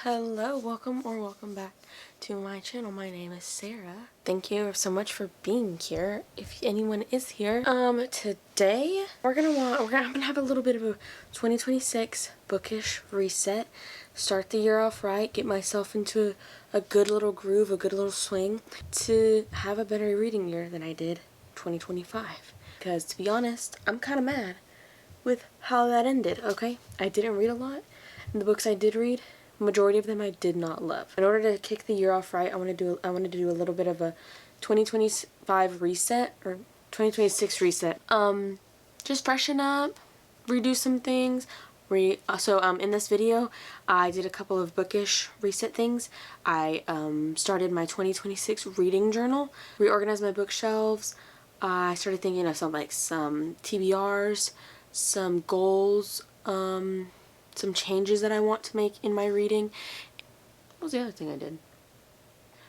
Hello, welcome back to my channel. My name is Sarah. Thank you so much for being here. If anyone is here, today I'm gonna have a little bit of a 2026 bookish reset. Start the year off right, get myself into a good little groove, a good little swing to have a better reading year than I did 2025. Because to be honest, I'm kind of mad with how that ended. Okay, I didn't read a lot, and the books I did read, majority of them I did not love. In order to kick the year off right, I wanted to do a little bit of a 2025 reset or 2026 reset. Just freshen up, redo some things. In this video, I did a couple of bookish reset things. I started my 2026 reading journal, reorganized my bookshelves. I started thinking of some TBRs, some goals, some changes that I want to make in my reading. What was the other thing I did?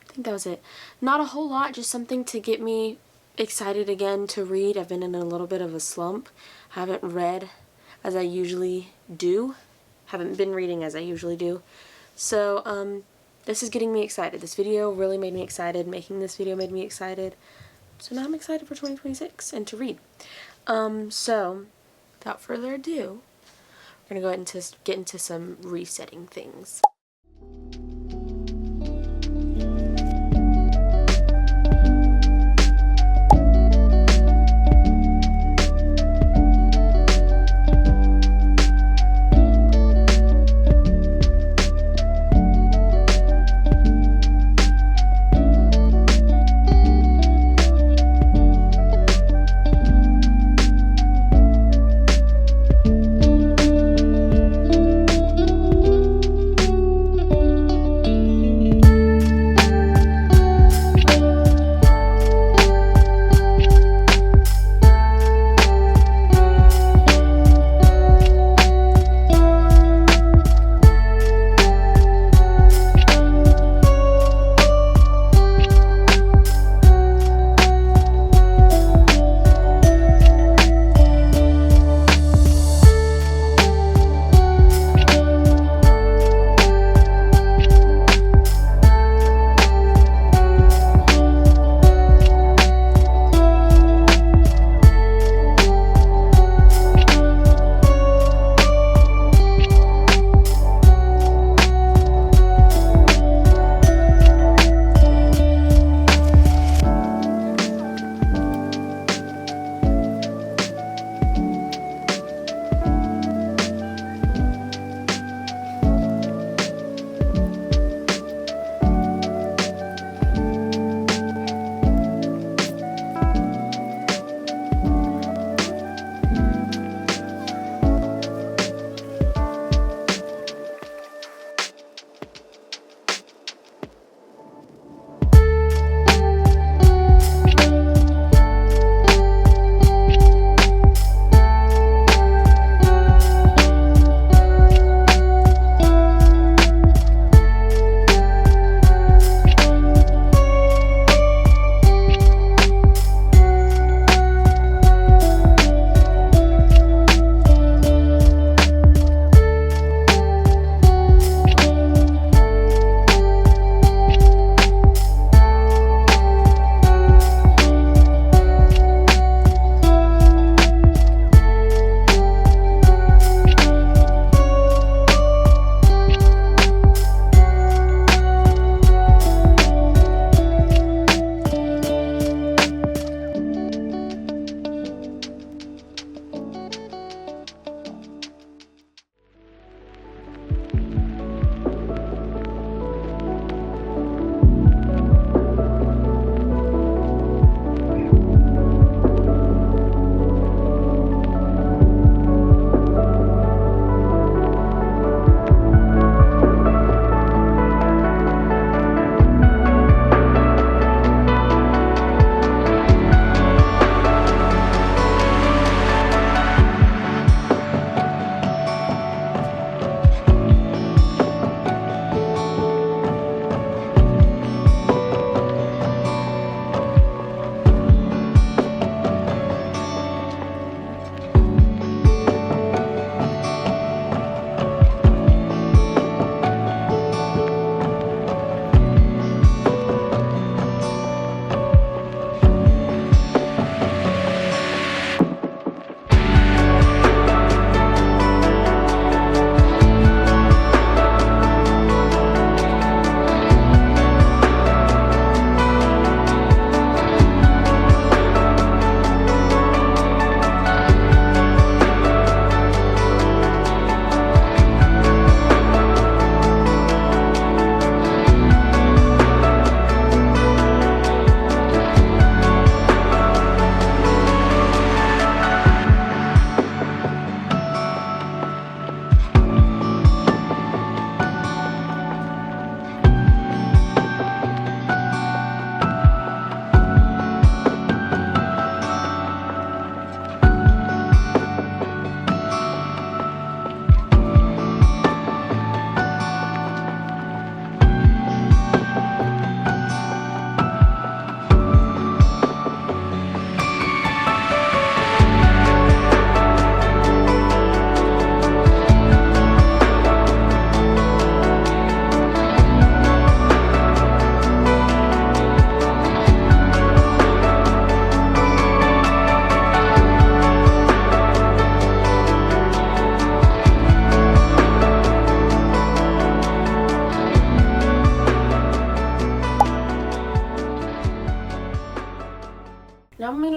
I think that was it. Not a whole lot, just something to get me excited again to read. I've been in a little bit of a slump. Haven't read as I usually do. Haven't been reading as I usually do. So, this is getting me excited. This video really made me excited. Making this video made me excited. So now I'm excited for 2026 and to read. So, without further ado, we're going to go ahead and get into some resetting things.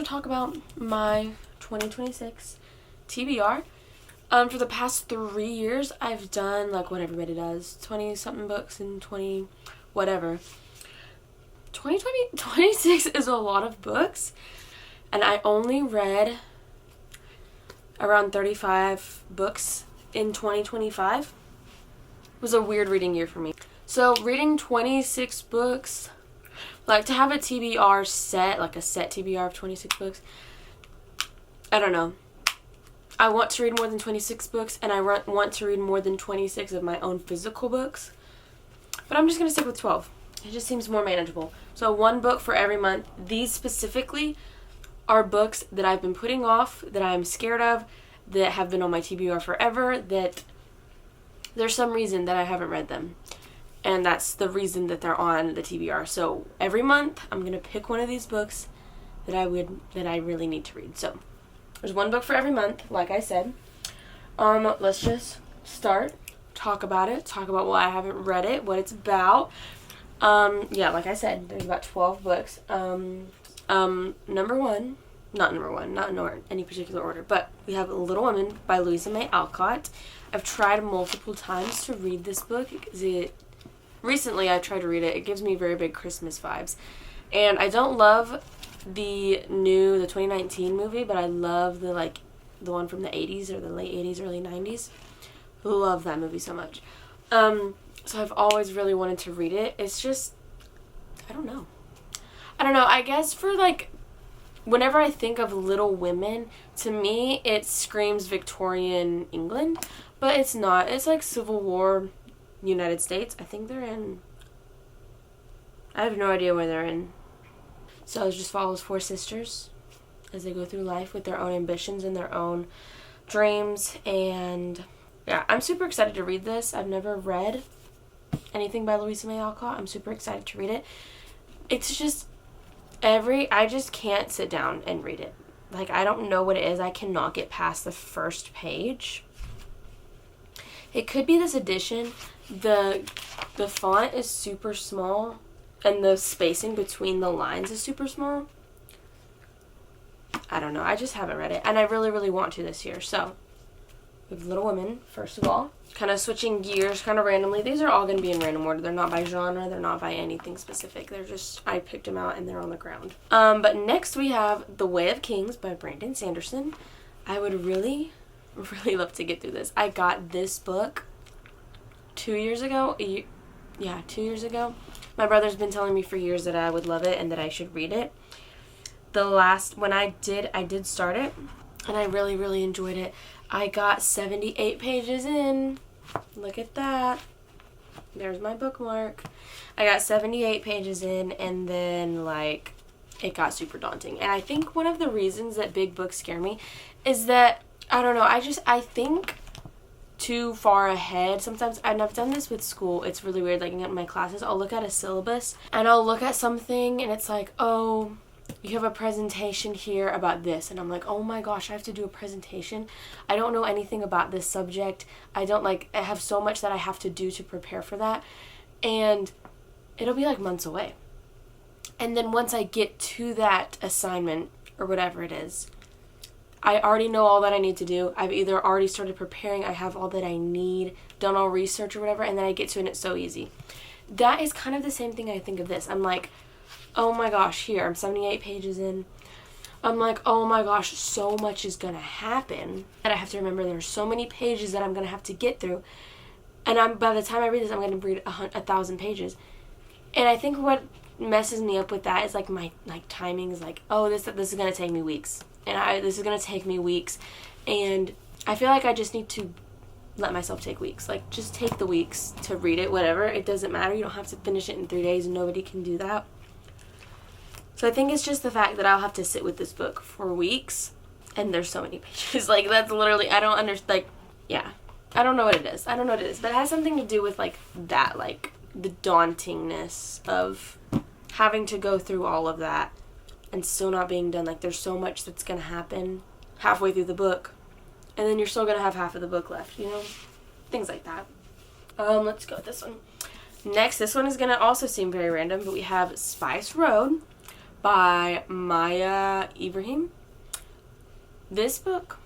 to talk about my 2026 TBR. For the past 3 years, I've done like what everybody does, 20-something books in 20 whatever. 2026 is a lot of books, and I only read around 35 books in 2025. It was a weird reading year for me. So reading 26 books, like to have a TBR set, like a set TBR of 26 books, I don't know. I want to read more than 26 books, and I want to read more than 26 of my own physical books. But I'm just going to stick with 12. It just seems more manageable. So 1 book for every month. These specifically are books that I've been putting off, that I'm scared of, that have been on my TBR forever, that there's some reason that I haven't read them. And that's the reason that they're on the TBR. So every month I'm going to pick one of these books that I really need to read. So there's 1 book for every month, like I said. Let's just start, talk about it, talk about why I haven't read it, what it's about. Yeah, like I said, there's about 12 books. Number one, not in any particular order, but we have Little Women by Louisa May Alcott. I've tried multiple times to read this book because recently I tried to read it. It gives me very big Christmas vibes. And I don't love the 2019 movie, but I love the one from the 80s or the late 80s, early 90s. Love that movie so much. So I've always really wanted to read it. It's just, I don't know. I guess for whenever I think of Little Women, to me it screams Victorian England, but it's not. It's like Civil War United States. I think they're in, I have no idea where they're in. So it just follows 4 sisters as they go through life with their own ambitions and their own dreams. And yeah, I'm super excited to read this. I've never read anything by Louisa May Alcott. I'm super excited to read it. It's just I just can't sit down and read it. I don't know what it is. I cannot get past the first page. It could be this edition. The font is super small, and the spacing between the lines is super small. I don't know. I just haven't read it, and I really, really want to this year. So we have Little Women, first of all. Kind of switching gears kind of randomly. These are all going to be in random order. They're not by genre. They're not by anything specific. They're just, I picked them out and they're on the ground. But next we have The Way of Kings by Brandon Sanderson. I would really, really love to get through this. I got this book 2 years ago. 2 years ago. My brother's been telling me for years that I would love it and that I should read it. When I did start it, and I really, really enjoyed it. I got 78 pages in. Look at that. There's my bookmark. I got 78 pages in, and then it got super daunting. And I think one of the reasons that big books scare me is that, I don't know, I think too far ahead sometimes. And I've done this with school. It's really weird. In my classes, I'll look at a syllabus and I'll look at something and it's like, oh, you have a presentation here about this, and I'm like, oh my gosh, I have to do a presentation. I don't know anything about this subject. I have so much that I have to do to prepare for that, and it'll be months away. And then once I get to that assignment or whatever it is, I already know all that I need to do. I've either already started preparing, I have all that I need, done all research or whatever, and then I get to it and it's so easy. That is kind of the same thing I think of this. I'm like, oh my gosh, here, I'm 78 pages in. I'm like, oh my gosh, so much is going to happen that I have to remember there's so many pages that I'm going to have to get through. And by the time I read this, I'm going to read 1,000 pages. And I think what messes me up with that is my timing is oh, this is going to take me weeks. And this is going to take me weeks. And I feel like I just need to let myself take weeks. Just take the weeks to read it, whatever. It doesn't matter. You don't have to finish it in 3 days. Nobody can do that. So I think it's just the fact that I'll have to sit with this book for weeks, and there's so many pages. That's literally, I don't understand, yeah. I don't know what it is. But it has something to do with, that, the dauntingness of having to go through all of that and still not being done. There's so much that's going to happen halfway through the book, and then you're still going to have half of the book left, Things like that. Let's go with this one. Next, this one is going to also seem very random, but we have Spice Road by Maya Ibrahim. This book,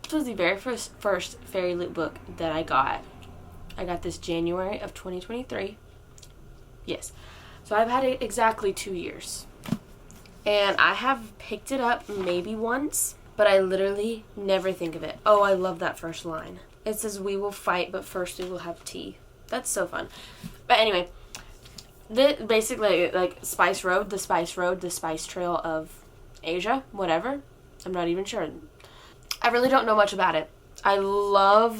this was the very first Fairy Loot book that I got. I got this January of 2023. Yes. So I've had it exactly 2 years. And I have picked it up maybe once, but I literally never think of it. Oh, I love that first line. It says, "We will fight, but first we will have tea." That's so fun. But anyway, basically, like, Spice Road, the Spice Trail of Asia, whatever. I'm not even sure. I really don't know much about it. I love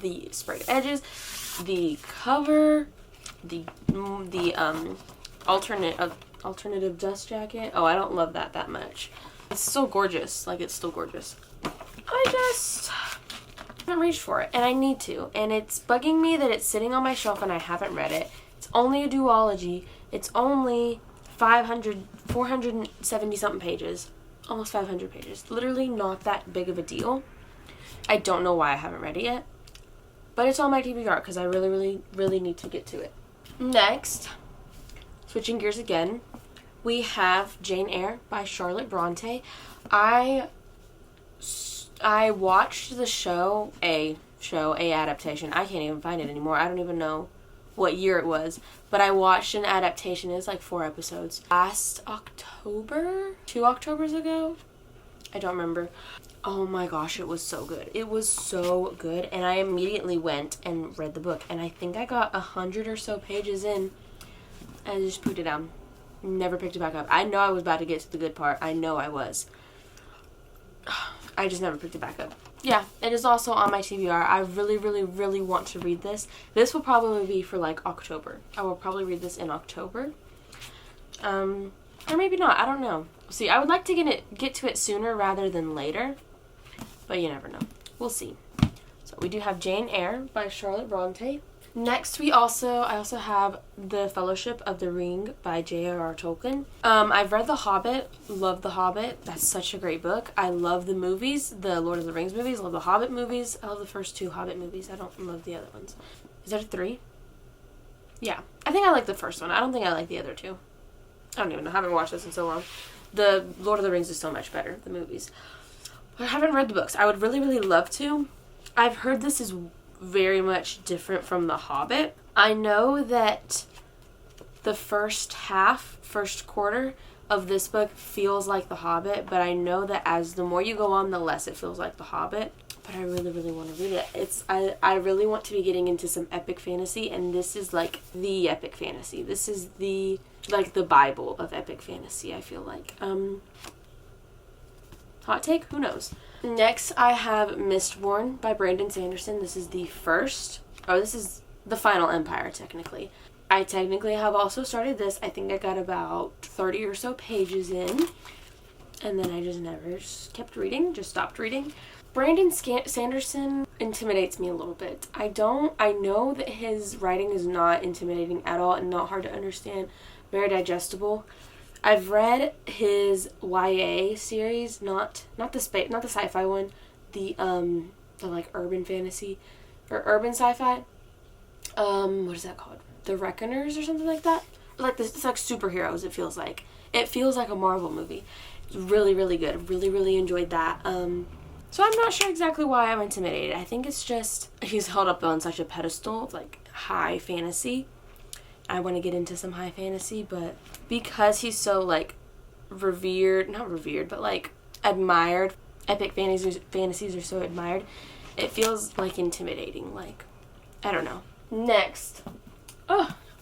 the sprayed edges, the cover, the alternative dust jacket. Oh, I don't love that much. It's still gorgeous. Like, it's still gorgeous. I just haven't reached for it, and I need to. And it's bugging me that it's sitting on my shelf and I haven't read it. It's only a duology. It's only 470 something pages. Almost 500 pages. Literally not that big of a deal. I don't know why I haven't read it yet. But it's on my TBR because I really need to get to it. Next, switching gears again, we have Jane Eyre by Charlotte Bronte. I watched the show, a adaptation. I can't even find it anymore. I don't even know what year it was. But I watched an adaptation. It was like 4 episodes. Last October? 2 Octobers ago? I don't remember. Oh my gosh, it was so good. It was so good. And I immediately went and read the book. And I think I got 100 or so pages in. And I just put it down. Never picked it back up. I know I was about to get to the good part. I know I was. I just never picked it back up. Yeah, it is also on my TBR. I really want to read this. This will probably be for like October. I will probably read this in October. Or maybe not. I don't know. See, I would like to get to it sooner rather than later. But you never know. We'll see. So we do have Jane Eyre by Charlotte Bronte. Next, I also have The Fellowship of the Ring by J.R.R. Tolkien. I've read The Hobbit. Love The Hobbit. That's such a great book. I love the movies, the Lord of the Rings movies. Love the Hobbit movies. I love the first 2 Hobbit movies. I don't love the other ones. Is there 3? Yeah. I think I like the first one. I don't think I like the other 2. I don't even know. I haven't watched this in so long. The Lord of the Rings is so much better, the movies. But I haven't read the books. I would really love to. I've heard this is very much different from The Hobbit. I know that the first quarter of this book feels like The Hobbit, but I know that as the more you go on, the less it feels like The Hobbit. But I really want to read it. I really want to be getting into some epic fantasy, and this is like the epic fantasy. This is the Bible of epic fantasy, I feel like. Hot take? Who knows? Next, I have Mistborn by Brandon Sanderson. This is the final Empire, technically. I technically have also started this. I think I got about 30 or so pages in. And then I just never kept reading, just stopped reading. Brandon Sanderson intimidates me a little bit. I know that his writing is not intimidating at all and not hard to understand. Very digestible. I've read his YA series, not the sci-fi one, the like urban fantasy or urban sci-fi. What is that called? The Reckoners or something like that. Like this, it's like superheroes. It feels like a Marvel movie. It's really good. Really enjoyed that. So I'm not sure exactly why I'm intimidated. I think it's just he's held up on such a pedestal, like high fantasy. I want to get into some high fantasy, but because he's so like not revered, but like admired, epic fantasies are so admired, it feels like intimidating. Like, I don't know. Next,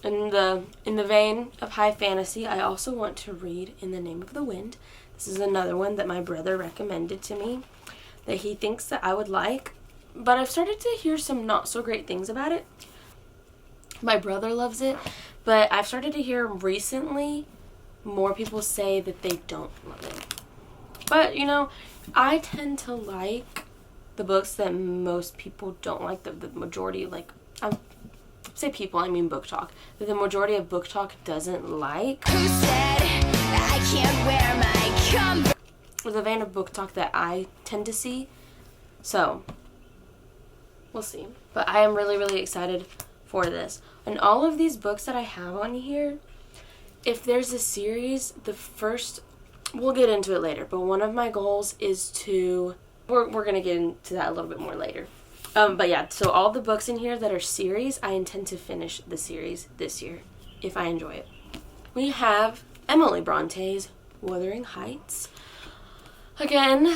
in the vein of high fantasy, I also want to read In the Name of the Wind. This is another one that my brother recommended to me that he thinks that I would like, but I've started to hear some not so great things about it. My brother loves it, but I've started to hear recently more people say that they don't love it. But, you know, I tend to like the books that most people don't like, the majority, like, I say people, I mean Book Talk, that the majority of Book Talk doesn't like. Who said I can't wear my comfort? Or the vein of Book Talk that I tend to see. So, we'll see. But I am really excited for this. And all of these books that I have on here, if there's a series, the first, we'll get into it later, but one of my goals is to, we're going to get into that a little bit more later. But yeah, so all the books in here that are series, I intend to finish the series this year, if I enjoy it. We have Emily Bronte's Wuthering Heights. Again,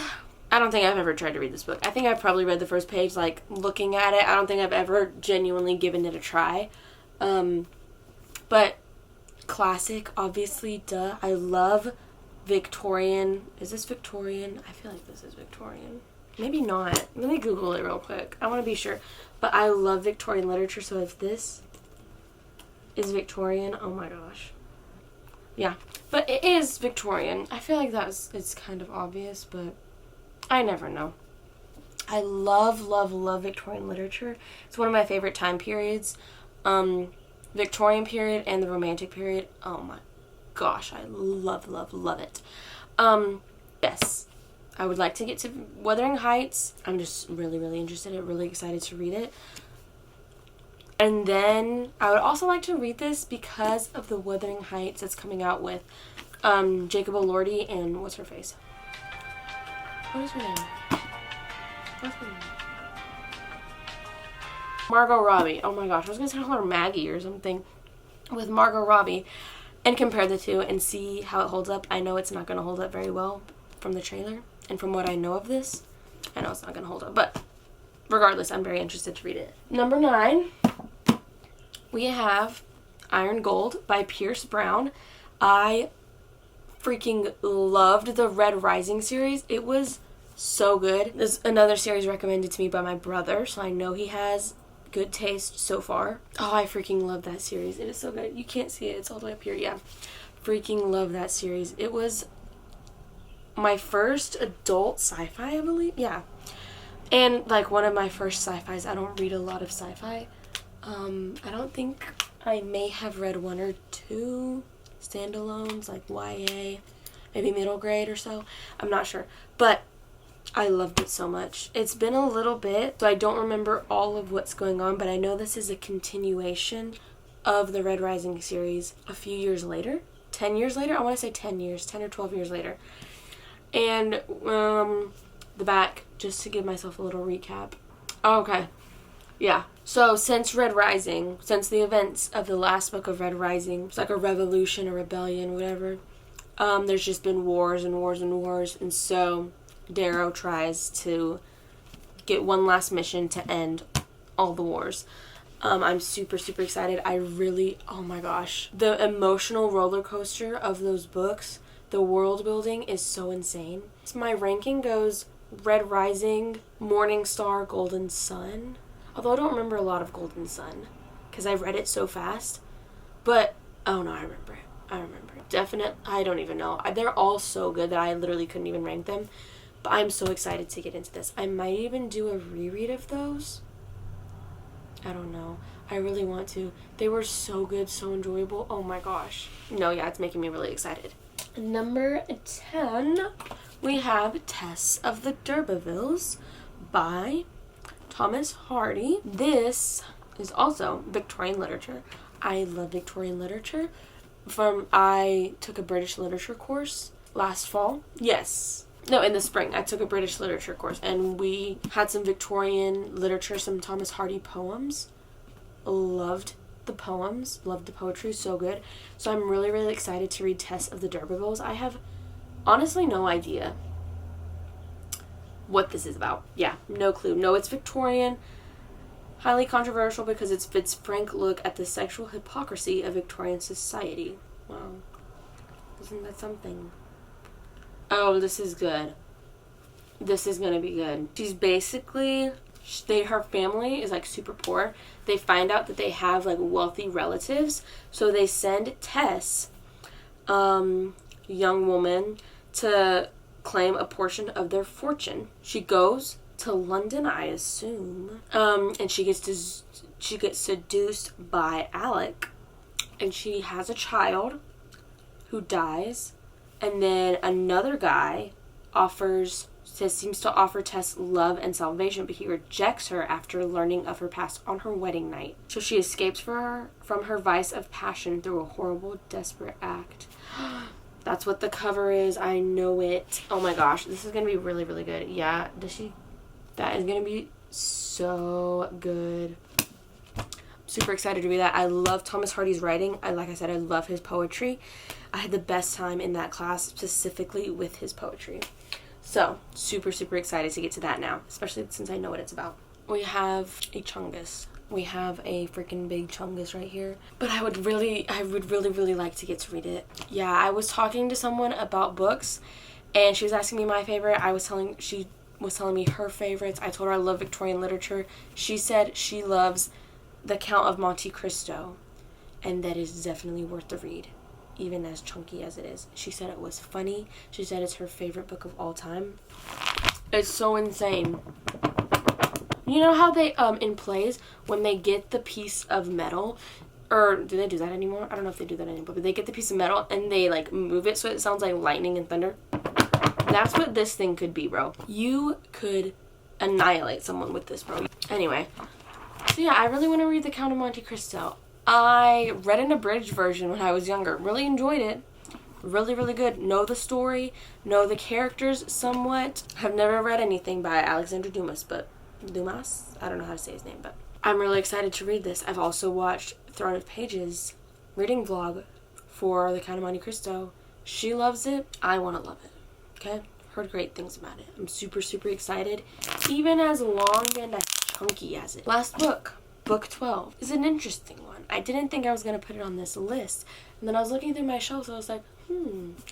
I don't think I've ever tried to read this book. I think I've probably read the first page, like, looking at it. I don't think I've ever genuinely given it a try. But classic, obviously, duh. I love Victorian. Is this Victorian? I feel like this is Victorian. Maybe not. Let me Google it real quick. I want to be sure. But I love Victorian literature, so if this is Victorian, oh my gosh. Yeah. But it is Victorian. I feel like it's kind of obvious, but I never know. I love, love, love Victorian literature. It's one of my favorite time periods. Victorian period and the Romantic period. Oh my gosh, I love, love, love it. Yes. I would like to get to Wuthering Heights. I'm just really, really interested. I'm really excited to read it. And then I would also like to read this because of the Wuthering Heights that's coming out with Jacob Elordi and what's her face? What is her name? What's her name? Margot Robbie. Oh my gosh, I was going to call her Maggie or something. With Margot Robbie. And compare the two and see how it holds up. I know it's not going to hold up very well from the trailer. And from what I know of this, I know it's not going to hold up. But regardless, I'm very interested to read it. Number 9, we have Iron Gold by Pierce Brown. I freaking loved the Red Rising series. It was so good. There's another series recommended to me by my brother, so I know he has good taste so far. Oh, I freaking love that series. It is so good. You can't see it. It's all the way up here. Yeah. Freaking love that series. It was my first adult sci-fi, I believe. Yeah. And, like, one of my first sci-fis. I don't read a lot of sci-fi. I don't think I may have read 1 or 2 standalones, like YA, maybe middle grade or so. I'm not sure. But I loved it so much. It's been a little bit, so I don't remember all of what's going on, but I know this is a continuation of the Red Rising series a few years later. 10 years later? I want to say 10 years. 10 or 12 years later. And the back, just to give myself a little recap. Okay. Yeah. So since Red Rising, since the events of the last book of Red Rising, it's like a revolution, a rebellion, whatever, there's just been wars and wars and wars. And so Darrow tries to get one last mission to end all the wars. I'm super, super excited. Oh my gosh. The emotional roller coaster of those books, the world building is so insane. So my ranking goes Red Rising, Morning Star, Golden Sun. Although I don't remember a lot of Golden Sun because I read it so fast. But, oh no, I remember it. I don't even know. They're all so good that I literally couldn't even rank them. But I'm so excited to get into this. I might even do a reread of those. I don't know. I really want to. They were so good, so enjoyable. Oh my gosh. No, yeah, it's making me really excited. Number 10, we have Tess of the D'Urbervilles by Thomas Hardy. This is also Victorian literature. I love Victorian literature. I took a British literature course last fall. Yes. No, in the spring. I took a British literature course and we had some Victorian literature, some Thomas Hardy poems. Loved the poems. Loved the poetry. So good. So I'm really, really excited to read Tess of the D'Urbervilles. I have honestly no idea what this is about. Yeah, no clue. No, it's Victorian. Highly controversial because it's its frank look at the sexual hypocrisy of Victorian society. Wow. Isn't that something? Oh, this is good. This is gonna be good. She's basically, her family is like super poor. They find out that they have like wealthy relatives, so they send Tess, young woman, to claim a portion of their fortune. She goes to London, I assume, and she gets seduced by Alec, and she has a child who dies, and then another guy offers says seems to offer Tess love and salvation, but he rejects her after learning of her past on her wedding night. So she escapes from her vice of passion through a horrible, desperate act. That's what the cover is. I know it. Oh my gosh, this is gonna be really, really good. Yeah, that is gonna be so good. I'm super excited to read that. I love Thomas Hardy's writing. Like I said, I love his poetry. I had the best time in that class, specifically with his poetry. So, super, super excited to get to that now, especially since I know what it's about. We have a chungus. We have a freaking big chungus right here. But I would really, really like to get to read it. Yeah, I was talking to someone about books, and she was asking me my favorite. She was telling me her favorites. I told her I love Victorian literature. She said she loves The Count of Monte Cristo, and that is definitely worth the read, even as chunky as it is. She said it was funny. She said it's her favorite book of all time. It's so insane. You know how they, in plays, when they get the piece of metal, or do they do that anymore? I don't know if they do that anymore, but they get the piece of metal and they, like, move it so it sounds like lightning and thunder. That's what this thing could be, bro. You could annihilate someone with this, bro. Anyway, so yeah, I really want to read The Count of Monte Cristo. I read an abridged version when I was younger. Really enjoyed it. Really, really good. Know the story. Know the characters somewhat. Have never read anything by Alexander Dumas, but... Dumas? I don't know how to say his name, but... I'm really excited to read this. I've also watched Throne of Pages reading vlog for The Count of Monte Cristo. She loves it. I want to love it. Okay? Heard great things about it. I'm super, super excited. Even as long and as chunky as it. Last book. Book 12 is an interesting one. I didn't think I was going to put it on this list. And then I was looking through my shelves and I was like,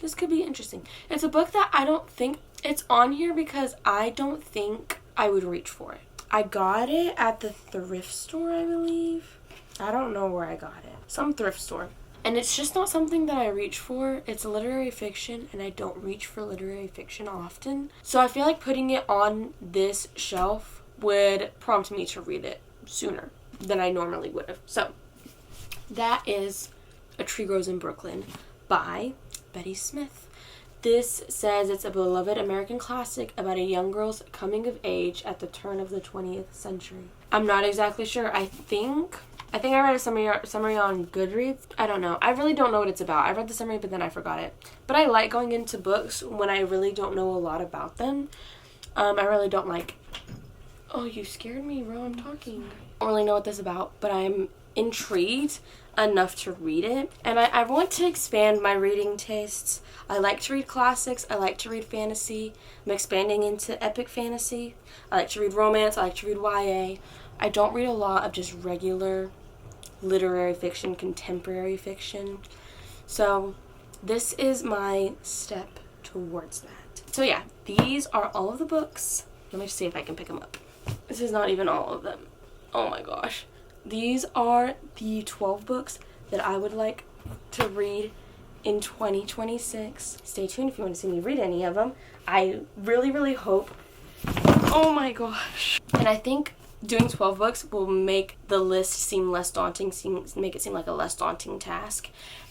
this could be interesting. It's a book that I don't think it's on here because I don't think I would reach for it. I got it at the thrift store, I believe. I don't know where I got it. Some thrift store. And it's just not something that I reach for. It's literary fiction, and I don't reach for literary fiction often. So I feel like putting it on this shelf would prompt me to read it sooner than I normally would have. So that is A Tree Grows in Brooklyn by Betty Smith. This says it's a beloved American classic about a young girl's coming of age at the turn of the 20th century. I'm not exactly sure. I think I read a summary on Goodreads. I don't know. I really don't know what it's about. I read the summary, but then I forgot it. But I like going into books when I really don't know a lot about them. I really don't like... Oh, you scared me, bro. I'm talking. I don't really know what this is about, but I'm intrigued enough to read it. And I want to expand my reading tastes. I like to read classics. I like to read fantasy. I'm expanding into epic fantasy. I like to read romance. I like to read YA. I don't read a lot of just regular literary fiction, contemporary fiction. So this is my step towards that. So yeah, these are all of the books. Let me see if I can pick them up. This is not even all of them. Oh my gosh. These are the 12 books that I would like to read in 2026. Stay tuned if you want to see me read any of them. I really, really hope. Oh my gosh. And I think doing 12 books will make the list seem less daunting, make it seem like a less daunting task.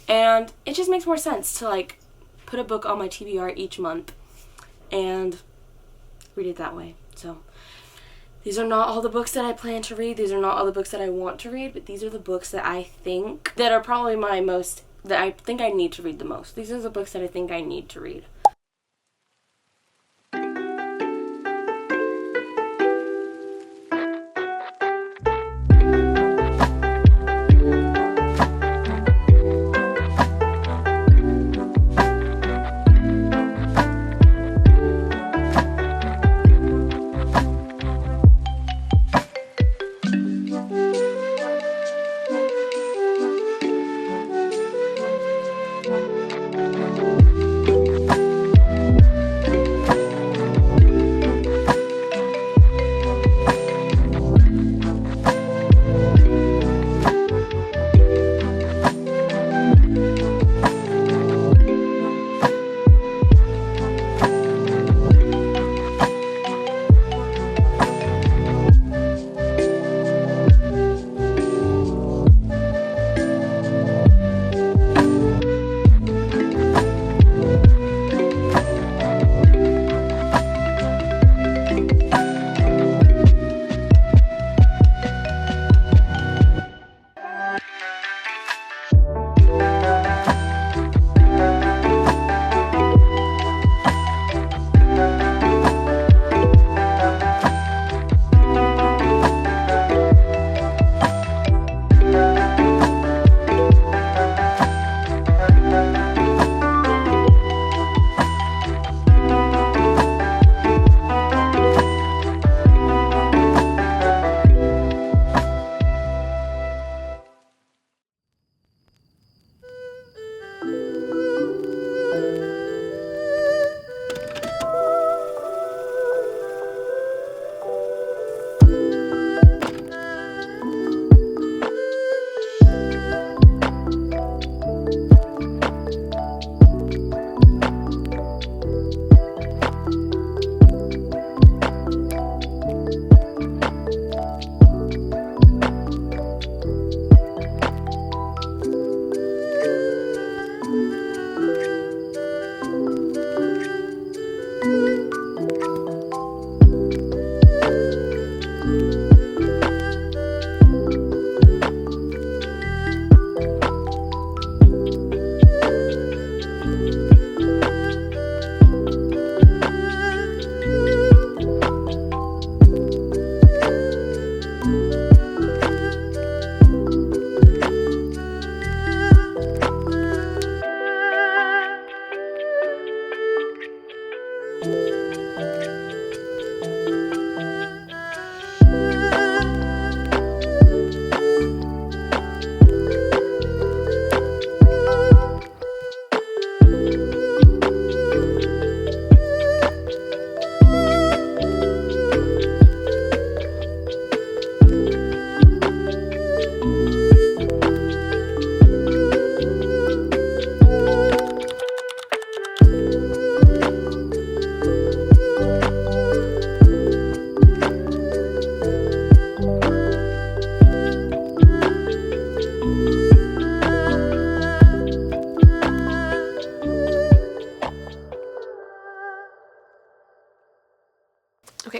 And it just makes more sense to like put a book on my TBR each month and read it that way. So these are not all the books that I plan to read. These are not all the books that I want to read, but these are the books that I think that are probably that I think I need to read the most. These are the books that I think I need to read.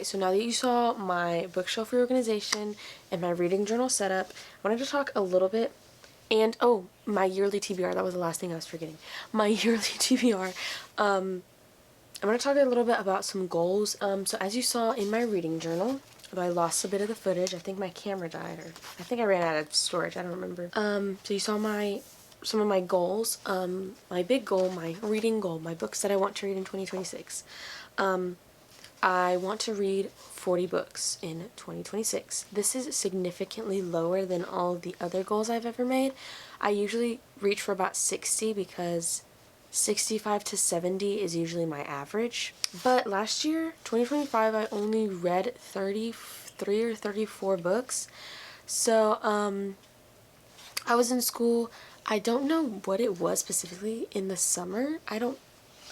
so now that you saw my bookshelf reorganization and my reading journal setup, I wanted to talk a little bit, and oh, my yearly TBR, that was the last thing I was forgetting. My yearly TBR. I'm going to talk a little bit about some goals. So as you saw in my reading journal, although I lost a bit of the footage, I think my camera died, or I think I ran out of storage, I don't remember. So you saw some of my goals, my big goal, my reading goal, my books that I want to read in 2026. I want to read 40 books in 2026. This is significantly lower than all of the other goals I've ever made. I usually reach for about 60 because 65 to 70 is usually my average. But last year, 2025, I only read 33 or 34 books. So, I was in school. I don't know what it was specifically in the summer. I don't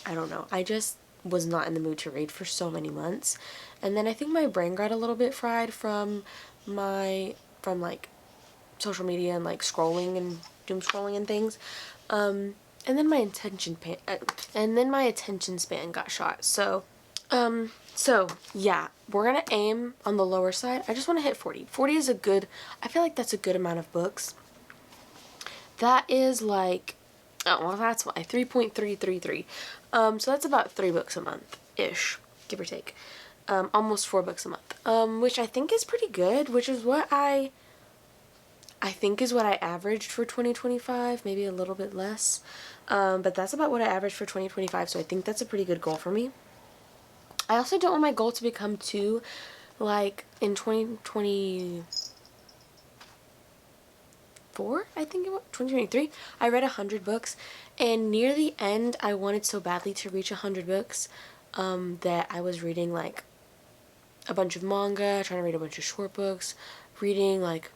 know. I just was not in the mood to read for so many months. And then I think my brain got a little bit fried from like social media and like scrolling and doom scrolling and things. And then my attention span got shot. So yeah, we're gonna aim on the lower side. I just want to hit 40. 40 is I feel like that's a good amount of books. That is like, oh, well, that's why, 3.333. So that's about 3 books a month-ish, give or take. Almost 4 books a month, which I think is pretty good, which is what I think is what I averaged for 2025, maybe a little bit less. But that's about what I averaged for 2025, so I think that's a pretty good goal for me. I also don't want my goal to become too, like, in 2024, I think it was, 2023, I read 100 books, and near the end, I wanted so badly to reach 100 books, that I was reading, like, a bunch of manga, trying to read a bunch of short books, reading, like,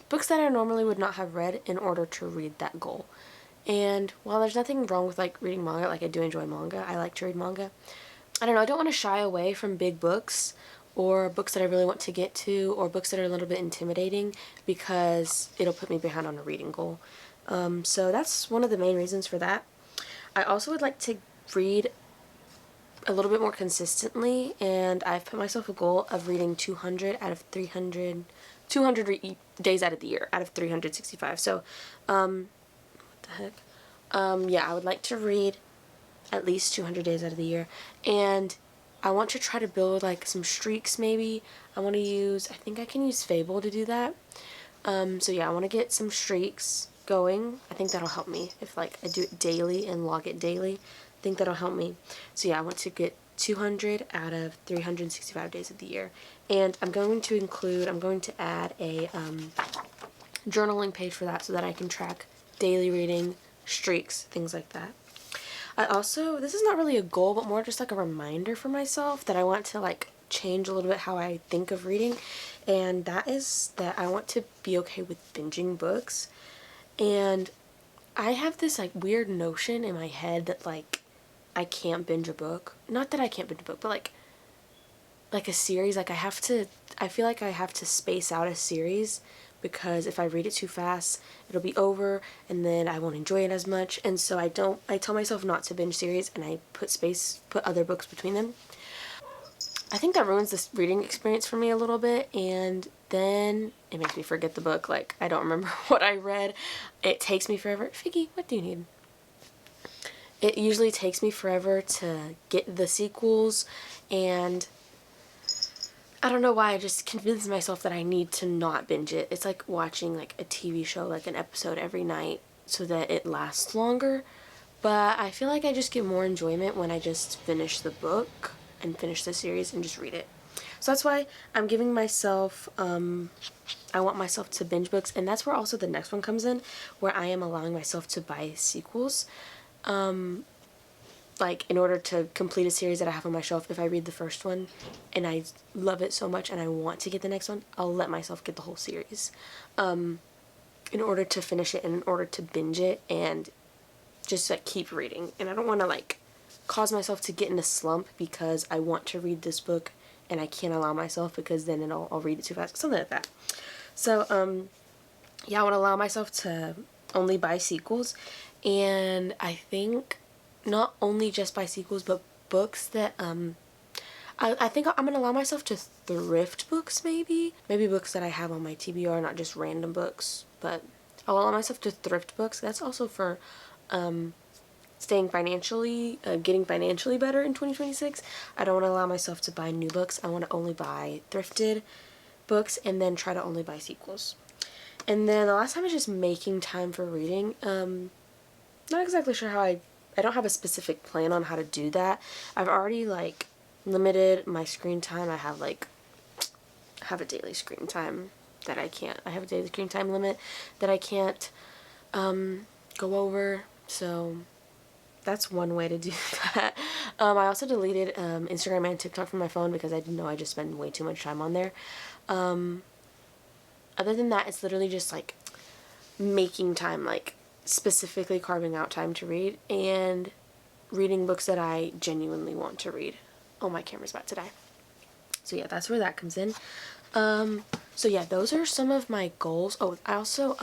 books that I normally would not have read in order to read that goal. And while there's nothing wrong with, like, reading manga, like, I do enjoy manga, I like to read manga, I don't know, I don't want to shy away from big books, or books that I really want to get to, or books that are a little bit intimidating, because it'll put me behind on a reading goal. So that's one of the main reasons for that. I also would like to read a little bit more consistently, and I've put myself a goal of reading 200 out of 300, 200 days out of the year, out of 365. So, what the heck? Yeah, I would like to read at least 200 days out of the year, and I want to try to build, like, some streaks, maybe. I think I can use Fable to do that. So yeah, I want to get some streaks going. I think that'll help me if, like, I do it daily and log it daily. I think that'll help me. So yeah, I want to get 200 out of 365 days of the year. And I'm going to add a journaling page for that so that I can track daily reading, streaks, things like that. This is not really a goal, but more just like a reminder for myself that I want to, like, change a little bit how I think of reading, and that is that I want to be okay with binging books. And I have this, like, weird notion in my head that, like, I can't binge a book. Not that I can't binge a book, but like a series, like, I feel like I have to space out a series, because if I read it too fast, it'll be over, and then I won't enjoy it as much, and so I tell myself not to binge series, and I put other books between them. I think that ruins this reading experience for me a little bit, and then it makes me forget the book, like, I don't remember what I read. It takes me forever. Figgy, what do you need? It usually takes me forever to get the sequels, and I don't know why, I just convinced myself that I need to not binge it. It's like watching, like, a TV show, like an episode every night, so that it lasts longer. But I feel like I just get more enjoyment when I just finish the book and finish the series and just read it. So that's why I'm giving myself, I want myself to binge books, and that's where also the next one comes in, where I am allowing myself to buy sequels. Like, in order to complete a series that I have on my shelf, if I read the first one and I love it so much and I want to get the next one, I'll let myself get the whole series, in order to finish it and in order to binge it and just, like, keep reading. And I don't want to, like, cause myself to get in a slump because I want to read this book and I can't allow myself, because then I'll read it too fast, something like that. So, yeah, I want to allow myself to only buy sequels, and I think not only just buy sequels, but books that I think I'm gonna allow myself to thrift books, maybe books that I have on my TBR, not just random books, but I'll allow myself to thrift books. That's also for staying financially, getting financially better in 2026. I don't want to allow myself to buy new books. I want to only buy thrifted books and then try to only buy sequels. And then the last time is just making time for reading. Not exactly sure how I don't have a specific plan on how to do that. I've already like limited my screen time. I have a daily screen time that I have a daily screen time limit that I can't go over. So that's one way to do that. I also deleted Instagram and TikTok from my phone because I didn't know I just spend way too much time on there. Other than that, it's literally just like making time, like specifically carving out time to read and reading books that I genuinely want to read. Oh, my camera's about to die. So yeah, that's where that comes in. So yeah, those are some of my goals. Oh, I also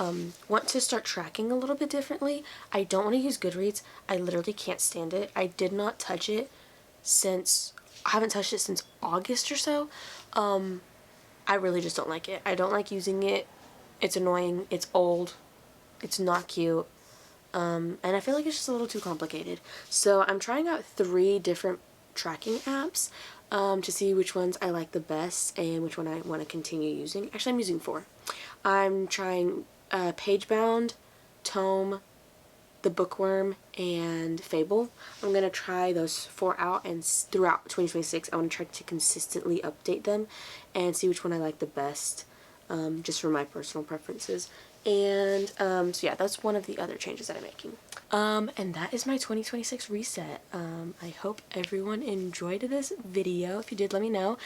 want to start tracking a little bit differently. I don't want to use Goodreads. I literally can't stand it. I did not touch it since, I haven't touched it since August or so. I really just don't like it. I don't like using it. It's annoying. It's old. It's not cute. And I feel like it's just a little too complicated. So I'm trying out 3 different tracking apps to see which ones I like the best and which one I want to continue using. Actually, I'm using 4. I'm trying Pagebound, Tome, The Bookworm, and Fable. I'm going to try those 4 out, and throughout 2026 I want to try to consistently update them and see which one I like the best, just for my personal preferences. And so yeah, that's one of the other changes that I'm making. And that is my 2026 reset. I hope everyone enjoyed this video. If you did, let me know.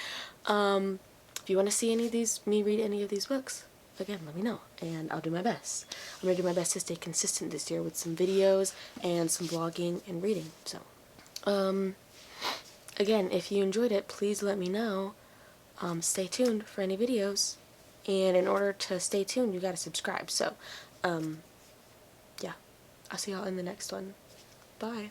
If you want to see me read any of these books, again, let me know, and I'll do my best. I'm going to do my best to stay consistent this year with some videos and some vlogging and reading. So, again, if you enjoyed it, please let me know. Stay tuned for any videos. And in order to stay tuned, you gotta subscribe. So, yeah. I'll see y'all in the next one. Bye.